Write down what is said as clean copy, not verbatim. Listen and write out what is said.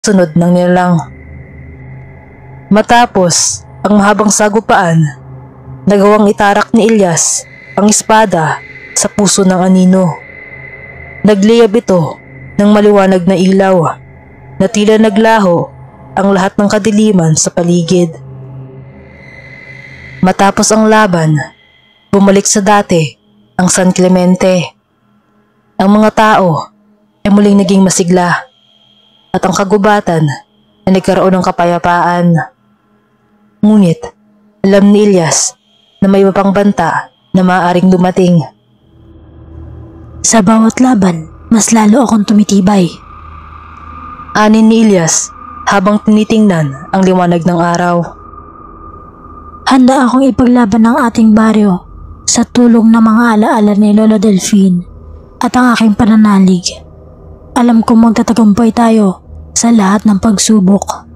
sunod ng nilalang. Matapos ang mahabang sagupaan, nagawang itarak ni Ilyas ang espada sa puso ng anino. Nagliyab ito ng maliwanag na ilaw na tila naglaho ang lahat ng kadiliman sa paligid. Matapos ang laban, bumalik sa dati ang San Clemente. Ang mga tao ay muling naging masigla at ang kagubatan ay nagkaroon ng kapayapaan. Ngunit alam ni Ilyas na may iba pang banta na maaaring dumating. Sa bawat laban, mas lalo akong tumitibay. Anin ni Ilyas habang tinitingnan ang liwanag ng araw. Handa akong ipaglaban ng ating baryo sa tulong ng mga alaala ni Lolo Delphine at ang aking pananalig. Alam kong magtatagumpay tayo sa lahat ng pagsubok.